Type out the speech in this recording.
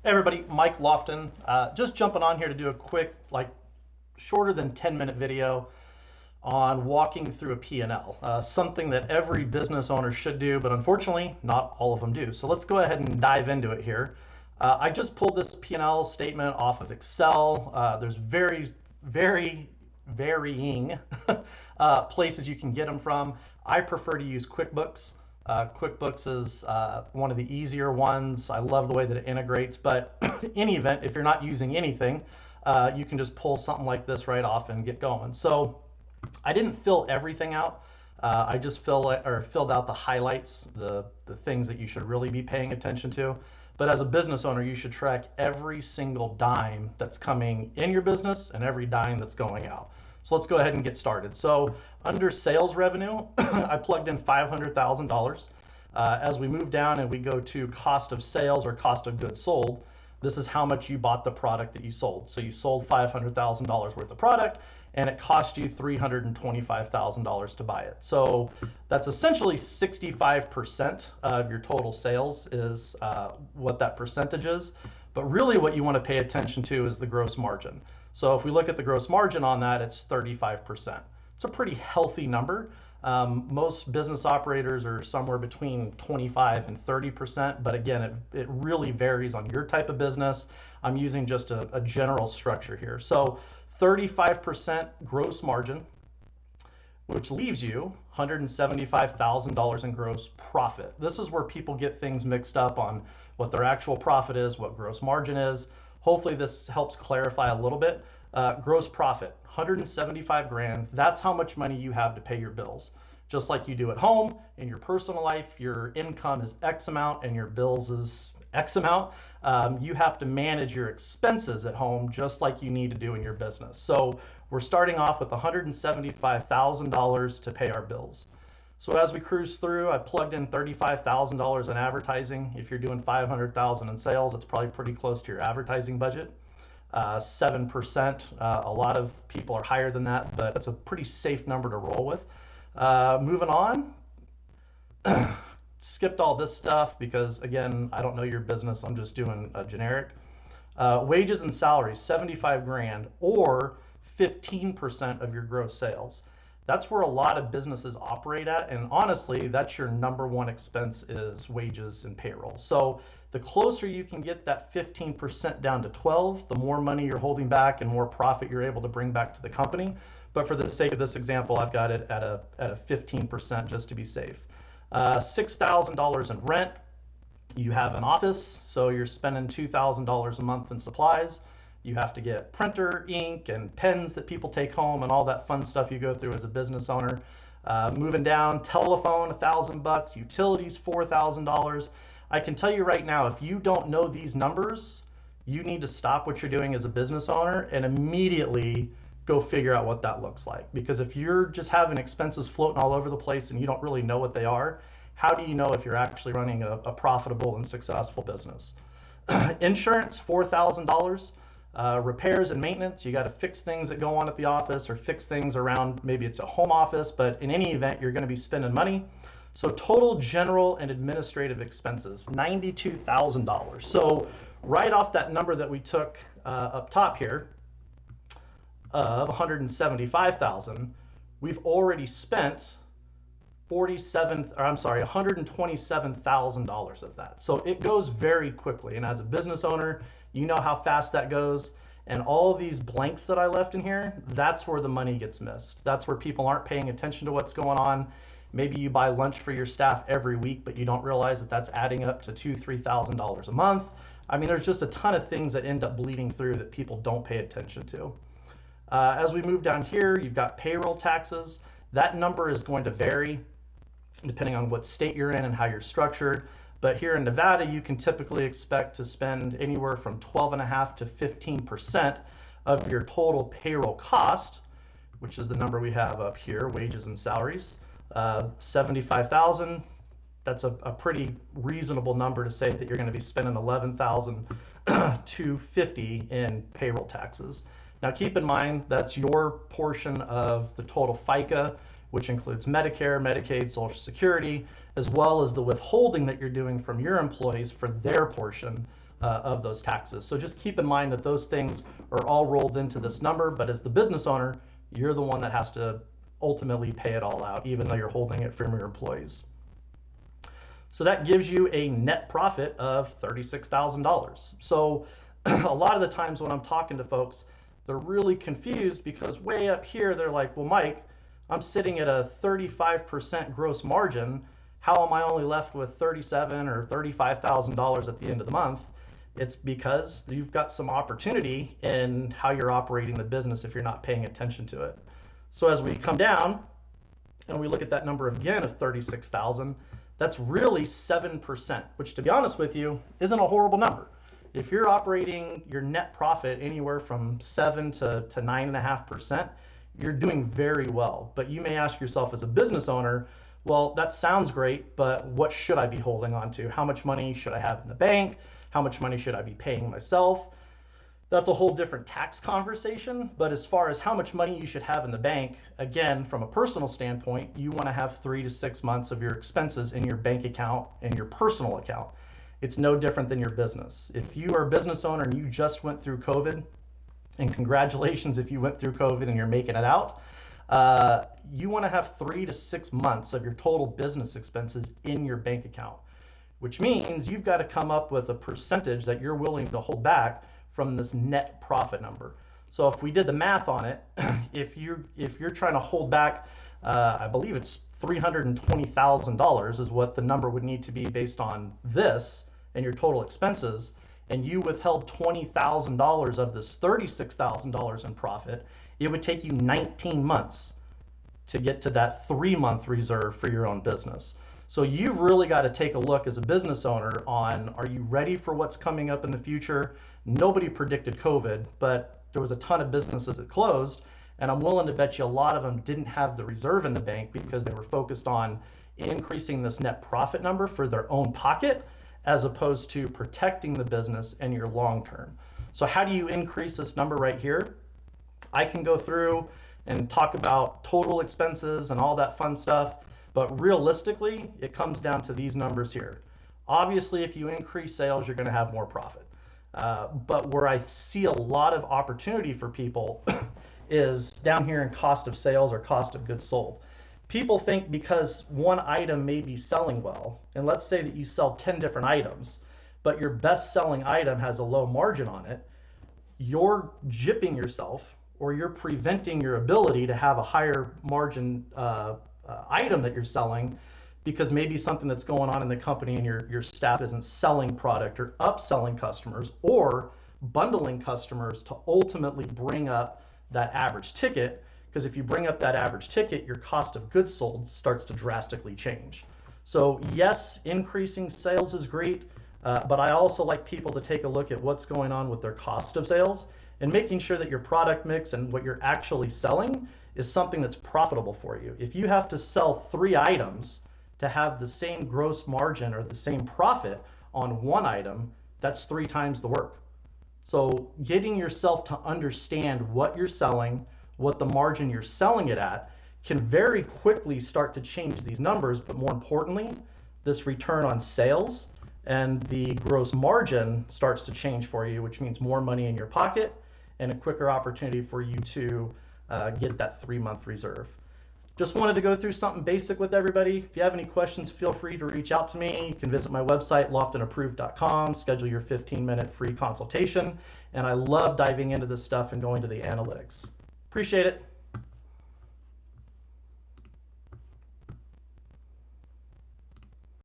Hey everybody, Mike Lofton. Just jumping on here to do a quick, shorter than 10-minute video on walking through a P&L, something that every business owner should do, but unfortunately, not all of them do. So let's go ahead and dive into it here. I just pulled this P&L statement off of Excel. There's very varying places you can get them from. I prefer to use QuickBooks. QuickBooks is one of the easier ones. I love the way that it integrates, but in any event, if you're not using anything, you can just pull something like this right off and get going. So I didn't fill everything out. I just filled out the highlights, the things that you should really be paying attention to. But as a business owner, you should track every single dime that's coming in your business and every dime that's going out. So let's go ahead and get started. So under sales revenue, I plugged in $500,000. As we move down and we go to cost of sales or cost of goods sold, this is how much you bought the product that you sold. So you sold $500,000 worth of product and it cost you $325,000 to buy it. So that's essentially 65% of your total sales is what that percentage is. But really what you want to pay attention to is the gross margin. So if we look at the gross margin on that, it's 35%. It's a pretty healthy number. Most business operators are somewhere between 25 and 30%, but again, it really varies on your type of business. I'm using just a general structure here. So 35% gross margin, which leaves you $175,000 in gross profit. This is where people get things mixed up on what their actual profit is, what gross margin is. Hopefully this helps clarify a little bit. Gross profit, 175 grand. That's how much money you have to pay your bills. Just like you do at home, in your personal life, your income is X amount and your bills is X amount. You have to manage your expenses at home just like you need to do in your business. So we're starting off with $175,000 to pay our bills. So as we cruise through, I plugged in $35,000 in advertising. If you're doing $500,000 in sales, it's probably pretty close to your advertising budget. 7%. A lot of people are higher than that, but it's a pretty safe number to roll with. Moving on. Skipped all this stuff because, again, I don't know your business. I'm just doing a generic. Wages and salaries, 75 grand or 15% of your gross sales. That's where a lot of businesses operate at, and honestly, that's your number one expense is wages and payroll. So the closer you can get that 15% down to 12, the more money you're holding back and more profit you're able to bring back to the company. But for the sake of this example, I've got it at a 15% just to be safe. $6,000 in rent. You have an office, so you're spending $2,000 a month in supplies. You have to get printer, ink, and pens that people take home and all that fun stuff you go through as a business owner. Moving down, telephone, $1,000, utilities, $4,000. I can tell you right now, if you don't know these numbers, you need to stop what you're doing as a business owner and immediately go figure out what that looks like. Because if you're just having expenses floating all over the place and you don't really know what they are, how do you know if you're actually running a profitable and successful business? Insurance, $4,000. Repairs and maintenance, you got to fix things that go on at the office or fix things around, maybe it's a home office, but in any event, you're going to be spending money. So total general and administrative expenses, $92,000. So right off that number that we took up top here of 175,000, we've already spent $127,000 of that. So it goes very quickly. And as a business owner, you know how fast that goes. And all these blanks that I left in here, that's where the money gets missed. That's where people aren't paying attention to what's going on. Maybe you buy lunch for your staff every week, but you don't realize that that's adding up to $2,000-$3,000 a month. I mean, there's just a ton of things that end up bleeding through that people don't pay attention to. As we move down here, you've got payroll taxes. That number is going to vary depending on what state you're in and how you're structured. But here in Nevada, you can typically expect to spend anywhere from 12.5% to 15% of your total payroll cost, which is the number we have up here, wages and salaries. 75,000. That's a pretty reasonable number to say that you're going to be spending 11,250 in payroll taxes. Now keep in mind that's your portion of the total FICA, which includes Medicare, Medicaid, Social Security, as well as the withholding that you're doing from your employees for their portion of those taxes. So just keep in mind that those things are all rolled into this number, but as the business owner, you're the one that has to ultimately pay it all out, even though you're holding it from your employees. So that gives you a net profit of $36,000. So a lot of the times when I'm talking to folks, they're really confused because way up here, they're like, well, Mike, I'm sitting at a 35% gross margin. How am I only left with $37,000 or $35,000 at the end of the month? It's because you've got some opportunity in how you're operating the business if you're not paying attention to it. So as we come down and we look at that number again of 36,000, that's really 7%, which to be honest with you, isn't a horrible number. If you're operating your net profit anywhere from 7 to 9.5%, you're doing very well. But you may ask yourself as a business owner, well, that sounds great, but what should I be holding on to? How much money should I have in the bank? How much money should I be paying myself? That's a whole different tax conversation. But as far as how much money you should have in the bank, again, from a personal standpoint, you want to have 3 to 6 months of your expenses in your bank account and your personal account. It's no different than your business. If you are a business owner and you just went through COVID, and congratulations if you went through COVID and you're making it out, you want to have 3 to 6 months of your total business expenses in your bank account, which means you've got to come up with a percentage that you're willing to hold back from this net profit number. So if we did the math on it, if you're trying to hold back, I believe it's $320,000 is what the number would need to be based on this and your total expenses, and you withheld $20,000 of this $36,000 in profit, it would take you 19 months to get to that 3-month reserve for your own business. So you've really got to take a look as a business owner on, are you ready for what's coming up in the future? Nobody predicted COVID, but there was a ton of businesses that closed, and I'm willing to bet you a lot of them didn't have the reserve in the bank because they were focused on increasing this net profit number for their own pocket as opposed to protecting the business and your long term. So how do you increase this number right here? I can go through and talk about total expenses and all that fun stuff, but realistically, it comes down to these numbers here. Obviously, if you increase sales, you're going to have more profit. But where I see a lot of opportunity for people is down here in cost of sales or cost of goods sold. People think because one item may be selling well, and let's say that you sell 10 different items, but your best selling item has a low margin on it, you're gypping yourself or you're preventing your ability to have a higher margin item that you're selling because maybe something that's going on in the company and your staff isn't selling product or upselling customers or bundling customers to ultimately bring up that average ticket. Because if you bring up that average ticket, your cost of goods sold starts to drastically change. So yes, increasing sales is great, but I also like people to take a look at what's going on with their cost of sales and making sure that your product mix and what you're actually selling is something that's profitable for you. If you have to sell 3 items to have the same gross margin or the same profit on one item, that's 3 times the work. So getting yourself to understand what you're selling, what the margin you're selling it at, can very quickly start to change these numbers, but more importantly, this return on sales and the gross margin starts to change for you, which means more money in your pocket and a quicker opportunity for you to get that 3-month reserve. Just wanted to go through something basic with everybody. If you have any questions, feel free to reach out to me. You can visit my website, loftonapproved.com, schedule your 15-minute free consultation. And I love diving into this stuff and going to the analytics. Appreciate it.